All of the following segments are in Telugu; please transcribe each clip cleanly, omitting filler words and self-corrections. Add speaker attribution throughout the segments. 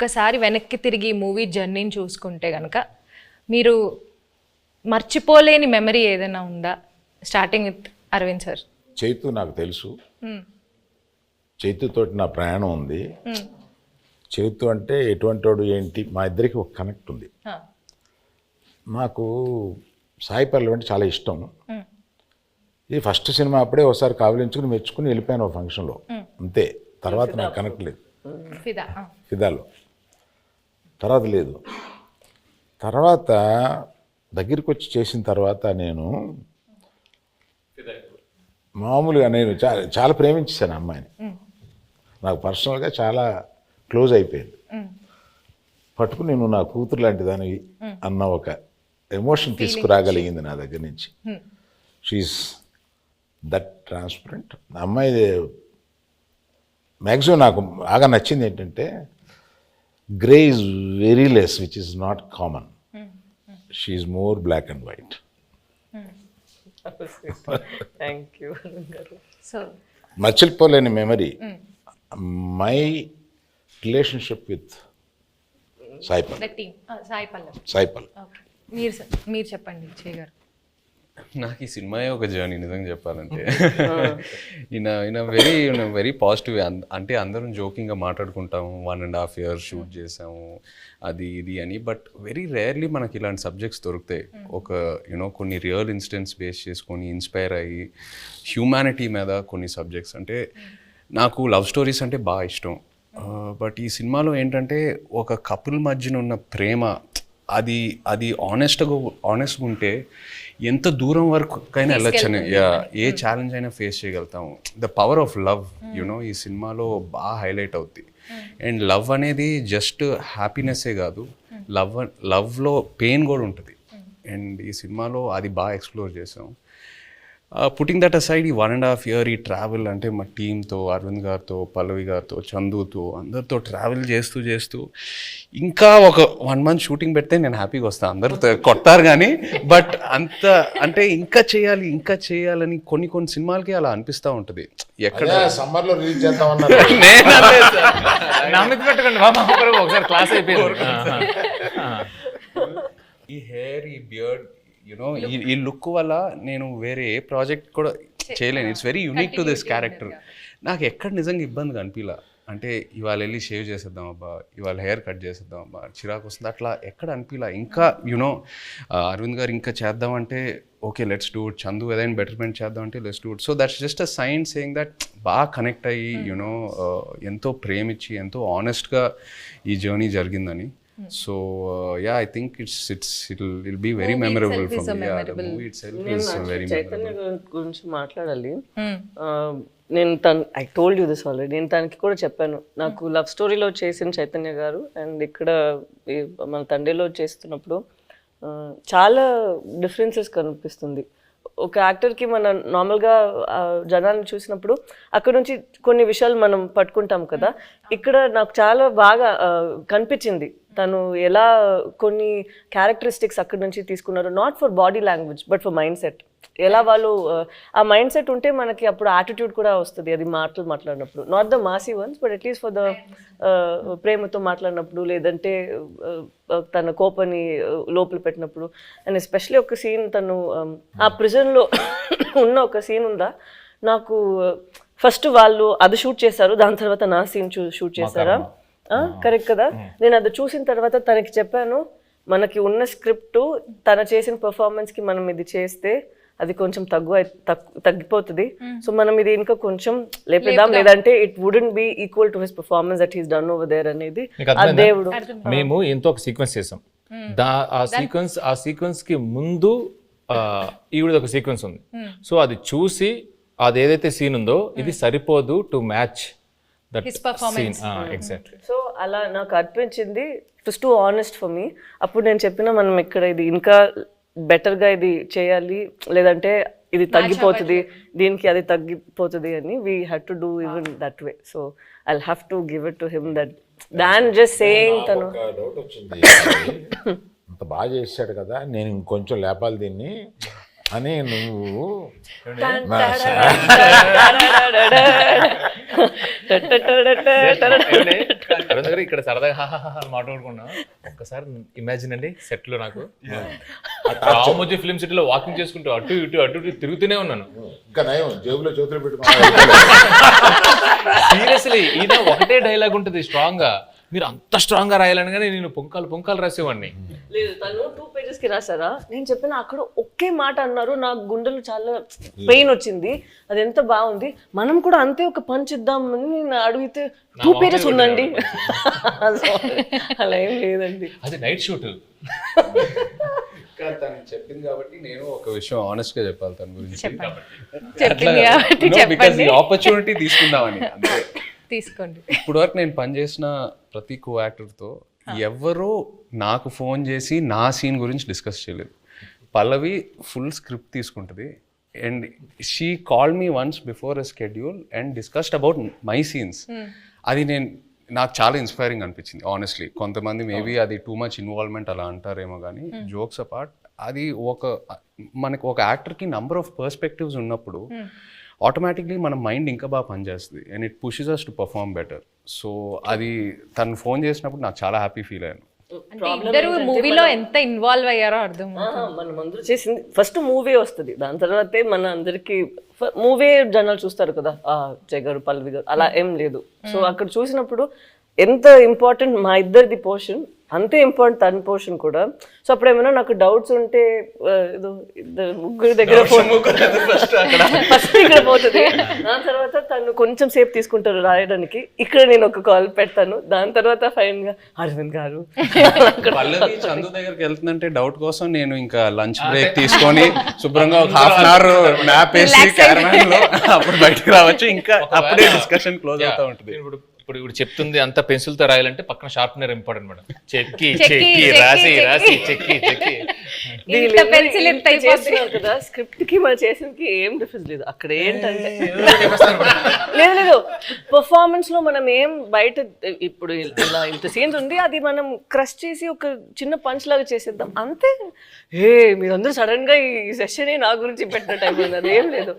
Speaker 1: ఒక్కసారి వెనక్కి తిరిగి మూవీ జర్నీని చూసుకుంటే కనుక మీరు మర్చిపోలేని మెమరీ ఏదైనా ఉందా? Starting with Aravind sir.
Speaker 2: Chaitu నాకు తెలుసు, చైతుతోటి నా ప్రయాణం ఉంది. చైతు అంటే ఎటువంటి వాడు ఏంటి, మా ఇద్దరికి ఒక కనెక్ట్ ఉంది. నాకు సాయి పల్లవి అంటే చాలా ఇష్టం. ఇది ఫస్ట్ సినిమా అప్పుడే ఒకసారి కావలించుకుని మెచ్చుకుని వెళ్ళిపోయాను ఒక ఫంక్షన్లో, అంతే. తర్వాత నాకు కనెక్ట్ లేదు. ఫిదాలో తర్వాత లేదు. తర్వాత దగ్గరికి వచ్చి చేసిన తర్వాత నేను మామూలుగా నేను చాలా ప్రేమించేశాను అమ్మాయిని. నాకు పర్సనల్గా చాలా క్లోజ్ అయిపోయింది. పట్టుకుని నేను నా కూతురు లాంటి దానివి అన్న ఒక ఎమోషన్ తీసుకురాగలిగింది నా దగ్గర నుంచి. She is that transparent. అమ్మాయి మ్యాక్సిమం నాకు బాగా నచ్చింది ఏంటంటే grey is very less, which is not common. She is more black and white.
Speaker 3: Thank you.
Speaker 2: మర్చిపోలేని memory my relationship with Sai Pallavi.
Speaker 1: మీరు చెప్పండి విజయ్ గారు.
Speaker 4: నాకు ఈ సినిమాయే ఒక జర్నీ నిజంగా చెప్పాలంటే. Very positive. అంటే అందరం జోకింగ్గా మాట్లాడుకుంటాము, 1.5 years షూట్ చేసాము అది ఇది అని. బట్ వెరీ రేర్లీ మనకి ఇలాంటి సబ్జెక్ట్స్ దొరుకుతాయి. ఒక కొన్ని రియల్ ఇన్సిడెంట్స్ బేస్ చేసుకొని ఇన్స్పైర్ అయ్యి హ్యూమానిటీ మీద కొన్ని సబ్జెక్ట్స్. అంటే నాకు లవ్ స్టోరీస్ అంటే బాగా ఇష్టం. బట్ ఈ సినిమాలో ఏంటంటే ఒక కపుల్ మధ్యన ఉన్న ప్రేమ అది ఆనెస్ట్గా ఉంటే ఎంత దూరం వరకైనా వెళ్ళొచ్చని, ఏ ఛాలెంజ్ అయినా ఫేస్ చేయగలుగుతాము. ద పవర్ ఆఫ్ లవ్ ఈ సినిమాలో బాగా హైలైట్ అవుతుంది. అండ్ లవ్ అనేది జస్ట్ హ్యాపీనెస్సే కాదు, లవ్లో పెయిన్ కూడా ఉంటుంది. అండ్ ఈ సినిమాలో అది బాగా ఎక్స్ప్లోర్ చేసాం. పుట్టింగ్ దట్ అసైడ్, ఈ 1.5 years ఈ ట్రావెల్ అంటే మా టీంతో, అరవింద్ గారితో, పల్లవి గారితో, చందుతో, అందరితో ట్రావెల్ చేస్తూ ఇంకా ఒక 1 month షూటింగ్ పెడితే నేను హ్యాపీగా వస్తాను. అందరితో కొట్టారు కానీ, బట్ అంత అంటే ఇంకా చేయాలని కొన్ని సినిమాలకి అలా అనిపిస్తూ ఉంటుంది. ఎక్కడ
Speaker 2: సమ్మర్లో రిలీజ్ చేద్దామన్నారు.
Speaker 5: ఒకసారి క్లాస్ అయిపోయింది.
Speaker 4: ఈ హెయిర్, ఈ బియర్డ్, ఈ లుక్ వల్ల నేను వేరే ఏ ప్రాజెక్ట్ కూడా చేయలేను. It's very unique to this character. నాకు ఎక్కడ నిజంగా ఇబ్బందిగా అనిపించలా. అంటే ఇవాళ వెళ్ళి షేవ్ చేసేద్దాం అబ్బా, ఇవాళ హెయిర్ కట్ చేసేద్దాం అబ్బా, చిరాకు వస్తుంది, అట్లా ఎక్కడ అనిపించలా. ఇంకా అరవింద్ గారు ఇంకా చేద్దామంటే okay let's do it, Chandu ఏదైనా బెటర్మెంట్ చేద్దాం అంటే let's do it. So that's just a sign saying that బాగా కనెక్ట్ అయ్యి ఎంతో ప్రేమించి ఎంతో ఆనెస్ట్గా ఈ జర్నీ జరిగిందని. So yeah, I think it'll be very memorable for me. Yeah, the movie itself is very
Speaker 3: Chaitanya గురించి మాట్లాడాలి. నేను I told you this already. నేను తనకి కూడా చెప్పాను, నాకు లవ్ స్టోరీలో చేసిన చైతన్య గారు అండ్ ఇక్కడ మన తండ్రిలో చేస్తున్నప్పుడు చాలా డిఫరెన్సెస్ కనిపిస్తుంది. ఒక యాక్టర్కి మనం నార్మల్గా జనాన్ని చూసినప్పుడు అక్కడ నుంచి కొన్ని విషయాలు మనం పట్టుకుంటాం కదా. ఇక్కడ నాకు చాలా బాగా కనిపించింది తను ఎలా కొన్ని క్యారెక్టరిస్టిక్స్ అక్కడి నుంచి తీసుకున్నారు. Not for body language but for mind set. ఎలా వాళ్ళు ఆ మైండ్ సెట్ ఉంటే మనకి అప్పుడు యాటిట్యూడ్ కూడా వస్తుంది. అది మాట్లాడినప్పుడు, not the Masih once but at least for the ప్రేమతో మాట్లాడినప్పుడు, లేదంటే తన కోపాన్ని లోపల పెట్టినప్పుడు. అండ్ ఎస్పెషలీ ఒక సీన్ తను ఆ ప్రిజన్లో ఉన్న ఒక సీన్ ఉందా, నాకు ఫస్ట్ వాళ్ళు అది షూట్ చేశారు, దాని తర్వాత నా సీన్ షూట్ చేశారా, కరెక్ట్ కదా. నేను అది చూసిన తర్వాత తనకి చెప్పాను, మనకి ఉన్న స్క్రిప్ట్ తన చేసిన పర్ఫార్మెన్స్కి మనం ఇది చేస్తే అది కొంచెం తగ్గిపోతుంది. సో మనం ఇది ఇంకా కొంచెం లేపేద్దాం, లేదంటే it wouldn't be equal to his performance that he's done over there అనేది ఆ దేవుడు.
Speaker 5: మేము ఎంతో ఒక సీక్వెన్స్ చేసాం. ఆ సీక్వెన్స్ కి ముందు ఈవిడ ఒక సీక్వెన్స్ ఉంది. సో అది చూసి అది ఏదైతే సీన్ ఉందో ఇది సరిపోదు to match that scene. Exactly.
Speaker 3: So అలా నాకు అనిపించింది. It was too honest for me. అప్పుడు నేను చెప్పిన మనం ఇక్కడ ఇది ఇంకా బెటర్గా ఇది చేయాలి, లేదంటే ఇది తగ్గిపోతుంది, దీనికి అది తగ్గిపోతుంది అని. We had to do even that way. So I have to give it to him that than just saying. తను
Speaker 2: డౌట్ వచ్చింది, అంత బాగా చేశాడు కదా, నేను ఇంకొంచెం లేపాలి దీన్ని అని. నువ్వు
Speaker 5: అరుణ్ దగ్గర ఇక్కడ సరదాగా హాహాహా అని మాట్లాడుకున్నాం. ఒక్కసారి ఇమాజిన్ అండి సెట్ లో నాకు రామోజీ ఫిల్మ్ సిటీలో వాకింగ్ చేసుకుంటూ అటు ఇటు తిరుగుతూనే ఉన్నాను.
Speaker 2: ఇంకా నయం జేబులో చేతులు పెట్టుకున్నా.
Speaker 5: సీరియస్లీ ఈయన ఒకటే డైలాగ్ ఉంటుంది స్ట్రాంగ్ గా, మీరు అంత స్ట్రాంగ్ గా రాయాలని కానీ నేను పొంకాలు రాసేవాడిని.
Speaker 3: లేదు, తను 2 pages కి రాసారా, నేను చెప్పిన అక్కడ ఒకే మాట అన్నారు, నాకు గుండెలు చాలా పెయిన్ వచ్చింది, అది ఎంత బాగుంది, మనం కూడా అంతే ఒక పంచ్ ఇద్దామని నేను అడిగితే 2 pages ఉందండి. అలా ఏం లేదండి,
Speaker 5: అది నైట్ షూట్.
Speaker 4: తను చెప్పింది కాబట్టి నేను ఒక విషయం ఆనెస్ట్ గా చెప్పాలి తన గురించి.
Speaker 1: చెప్పింది కాబట్టి
Speaker 4: బికాజ్ ఈ ఆపర్చునిటీ తీసుకుందామని అంతే.
Speaker 1: తీసుకోండి.
Speaker 4: ఇప్పుడు వరకు నేను పనిచేసిన ప్రతి కో యాక్టర్తో ఎవరో నాకు ఫోన్ చేసి నా సీన్ గురించి డిస్కస్ చేయలేదు. పల్లవి ఫుల్ స్క్రిప్ట్ తీసుకుంటుంది and she call me once before a schedule and discussed about my scenes. అది నాకు చాలా ఇన్స్పైరింగ్ అనిపించింది ఆనెస్ట్లీ. కొంతమంది మేబీ అది టూ మచ్ ఇన్వాల్వ్మెంట్ అలా అంటారేమో కానీ జోక్స్ అపార్ట్ అది మనకు ఒక యాక్టర్కి నంబర్ ఆఫ్ పర్స్పెక్టివ్స్ ఉన్నప్పుడు ఆటోమేటిక్లీ మన మైండ్ ఇంకా బాగా పనిచేస్తుంది and it pushes us to perform better. So అది తను ఫోన్ చేసినప్పుడు నాకు చాలా హ్యాపీ ఫీల్ అయ్యాను.
Speaker 1: ఇద్దరు మూవీలో ఎంత ఇన్వాల్వ్ అయ్యారో అర్థం.
Speaker 3: మనం అందరూ చేసింది ఫస్ట్ మూవీ వస్తుంది, దాని తర్వాతే మన అందరికి మూవీ జనాలు చూస్తారు కదా, జయ్ గారు పల్లవి గారు అలా ఏం లేదు. సో అక్కడ చూసినప్పుడు ఎంత ఇంపార్టెంట్ మా ఇద్దరిది పోర్షన్, అంతే ఇంపార్టెంట్ తన పోర్షన్ కూడా. సో అప్పుడు ఏమైనా నాకు డౌట్స్ ఉంటే ఏదో ముగ్గురు దగ్గర ఫస్ట్ ఇక్కడ పోతుంది, దాని తర్వాత తను కొంచెం సేపు తీసుకుంటారు రాయడానికి, ఇక్కడ నేను ఒక కాల్ పెడతాను, దాని తర్వాత ఫైన్ గా అరవింద్ గారు.
Speaker 4: పల్లవి చందు దగ్గరికి వెళ్తుందంటే డౌట్ కోసం నేను ఇంకా లంచ్ బ్రేక్ తీసుకొని శుభ్రంగా ఒక హాఫ్ అన్ అవర్ మ్యాప్ వేసి క్యారవాన్ లో అప్పుడు బయటకు రావచ్చు, ఇంకా అప్పుడే డిస్కషన్ క్లోజ్ అవుతా ఉంటుంది.
Speaker 5: ఇప్పుడు చెప్తుంది అంత పెన్సిల్ తో రాయాలంటే పక్కన షార్ప్నర్ ఇంపార్టెంట్ మేడం. చెక్కి రాసి చెక్కి
Speaker 3: కదా, స్క్రిప్ట్ కి మనం చేసినకి ఏం డిఫరెన్స్ లేదు. అక్కడ ఏంటంటే లేదు పర్ఫార్మెన్స్ లో మనం ఏం బయట ఇప్పుడు ఇలా ఇంత సీన్స్ ఉంది, అది మనం క్రష్ చేసి ఒక చిన్న పంచ్ లాగా చేసేద్దాం అంతే. మీరందరూ సడన్ గా ఈ సెషన్ నా గురించి పెట్టిన టైం ఉంది, అదేం లేదు,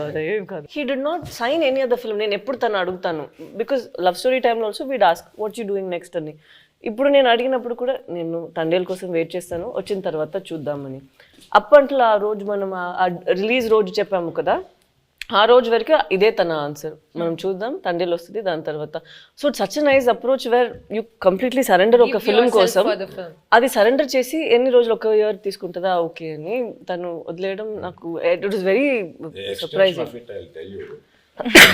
Speaker 3: అదేం కాదు. He did not sign any other film. నేను ఎప్పుడు తను అడుగుతాను, బికాస్ లవ్ స్టోరీ టైంలో also we'd ask what you doing next అని. ఇప్పుడు నేను అడిగినప్పుడు కూడా నేను తండేల్ కోసం వెయిట్ చేస్తాను, వచ్చిన తర్వాత చూద్దామని. అప్పట్లో ఆ రోజు మనం రిలీజ్ రోజు చెప్పాము కదా, ఆ రోజు వరకు ఇదే తన ఆన్సర్, మనం చూద్దాం తండేల్ వస్తుంది దాని తర్వాత. So such nice approach where you completely surrender ఒక ఫిల్మ్ కోసం. అది సరెండర్ చేసి ఎన్ని రోజులు, 1 year తీసుకుంటుందా ఓకే అని తను వదిలేయడం నాకు it was very surprising.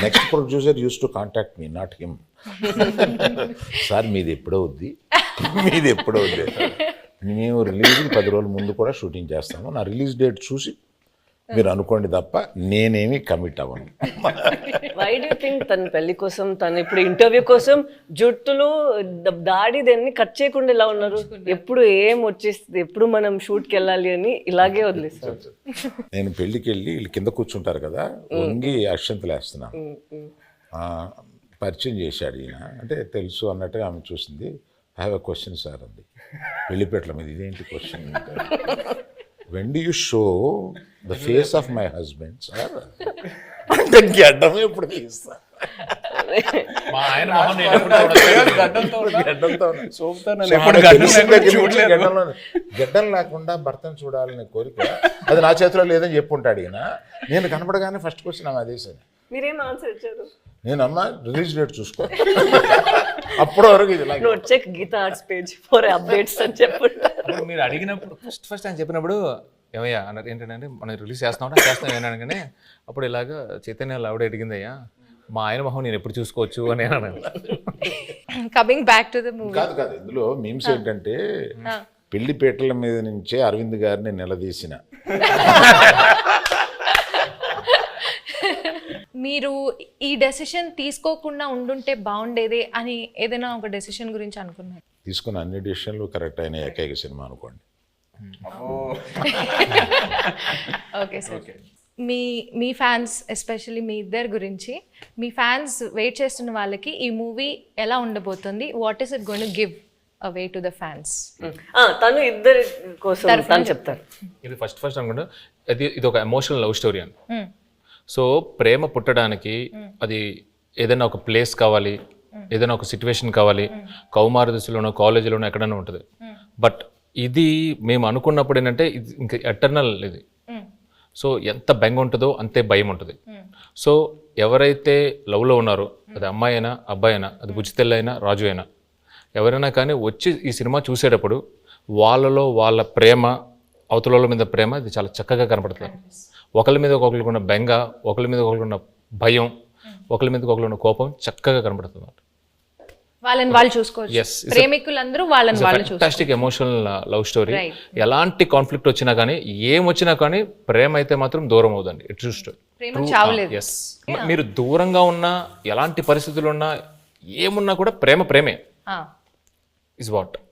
Speaker 2: Next producer use to contact me, not him. Sir మీది ఎప్పుడో వద్ది, మేము రిలీజ్కి 10 రోజుల ముందు కూడా షూటింగ్ చేస్తాము, నా రిలీజ్ డేట్ చూసి మీరు అనుకోండి తప్ప నేనేమి కమిట్ అవ్వను.
Speaker 3: వై డూ థింక్ తన పెళ్లి కోసం, తను ఇప్పుడు ఇంటర్వ్యూ కోసం జుట్టులు దాడి దాన్ని కట్ చేయకుండా ఇలా ఉన్నారు? ఎప్పుడు ఏం వచ్చేస్తుంది, ఎప్పుడు మనం షూట్కి వెళ్ళాలి అని ఇలాగే వదిలేస్తారు.
Speaker 2: నేను పెళ్ళికి వెళ్ళి వీళ్ళు కింద కూర్చుంటారు కదా, వంగి అక్షంతలు వేస్తున్నాను. పరిచయం చేశాడు ఈయన, అంటే తెలుసు అన్నట్టుగా ఆమె చూసింది. I have a question sir అంది, పెళ్లిపేటల మీద. ఇదేంటి question? when do you show the face of my husband sir? అంటే గడ్డం ఎప్పుడు తీస్తా, గడ్డం లేకుండా భర్తను చూడాలనే కోరిక అది నా చేతిలో లేదని చెప్పుంటాడు ఈయన. నేను కనపడగానే ఫస్ట్ క్వశ్చన్ ఆమె అదే సార్.
Speaker 3: మీరేం ఆన్సర్ ఇచ్చారు?
Speaker 2: నేను అమ్మ రిలీజ్ డేట్ చూసుకో, అప్పటి వరకు ఇది
Speaker 3: check Geetha Arts page for updates అని చెప్పుంటారు.
Speaker 5: మీరు అడిగినప్పుడు ఫస్ట్ ఆయన చెప్పినప్పుడు ఏమయ్యా అన్నారు, ఏంటంటే మనం రిలీజ్ చేస్తాం ఏమన్నాను కానీ అప్పుడు ఇలాగా చైతన్య ఆవిడ అడిగిందయ్యా మా ఆయన మొహం నేను ఎప్పుడు చూసుకోవచ్చు అని అన్నాను.
Speaker 1: Coming back to the movie.
Speaker 2: కాదు ఇందులో మీమ్స్ ఏంటంటే పెళ్లిపేటల మీద నుంచే అరవింద్ గారిని నిలదీసిన.
Speaker 1: మీరు ఈ డెసిషన్ తీసుకోకుండా ఉండుంటే బాగుండేది అని ఏదైనా ఒక డెసిషన్ గురించి అనుకున్నారు?
Speaker 2: తీసుకున్న అన్ని డెసిషన్లు కరెక్ట్ అయిన ఏకైక సినిమా అనుకోండి.
Speaker 1: ఓకే సార్, మీ ఫ్యాన్స్ ఎస్పెషల్లీ మీ ఇద్దరి గురించి, మీ ఫ్యాన్స్ వెయిట్ చేస్తున్న వాళ్ళకి ఈ మూవీ ఎలా ఉండబోతుంది, what is it going to give away to the fans?
Speaker 3: తను ఇద్దరి కోసం తను చెప్తారు.
Speaker 5: ఇది ఫస్ట్ అనుకుంటా ఇది ఒక ఎమోషనల్ లవ్ స్టోరీ అని. సో ప్రేమ పుట్టడానికి అది ఏదైనా ఒక ప్లేస్ కావాలి, ఏదైనా ఒక సిచ్యువేషన్ కావాలి, కౌమార దశలోనో కాలేజీలోనో ఎక్కడైనా ఉంటుంది. బట్ ఇది మేము అనుకున్నప్పుడు ఏంటంటే ఇది ఇంకా ఎటర్నల్ ఇది. సో ఎంత బెంగ ఉంటుందో అంతే భయం ఉంటుంది. సో ఎవరైతే లవ్లో ఉన్నారో, అది అమ్మాయి అయినా అబ్బాయి అయినా, అది బుజ్జితెల్ల అయినా రాజు అయినా, ఎవరైనా కానీ వచ్చి ఈ సినిమా చూసేటప్పుడు వాళ్ళలో వాళ్ళ ప్రేమ, అవతల మీద ప్రేమ ఇది చాలా చక్కగా కనపడుతుంది. ఒకరి మీద ఒకరికి ఉన్న బెంగ, ఒకరి మీద ఒకరికి ఉన్న భయం, ఒకరి మీద ఒకరికి ఉన్న కోపం చక్కగా కనపడుతుంది.
Speaker 1: వాళ్ళని వాళ్ళు చూసుకోవచ్చు.
Speaker 5: Yes, it's a-
Speaker 1: ప్రేమికులందరూ వాళ్ళని వాళ్ళు చూసుకోవచ్చు.
Speaker 5: Fantastic emotional love story.
Speaker 1: Right.
Speaker 5: ఎలాంటి కాన్ఫ్లిక్ట్ వచ్చినా కానీ, ఏం వచ్చినా కానీ ప్రేమ అయితే మాత్రం దూరం అవుదండి. It's
Speaker 1: Prema చావులేదు.
Speaker 5: ఎస్. మీరు దూరంగా ఉన్నా, ఎలాంటి పరిస్థితులు ఉన్నా, ఏమున్నా కూడా ప్రేమే
Speaker 1: Ah.
Speaker 5: Is what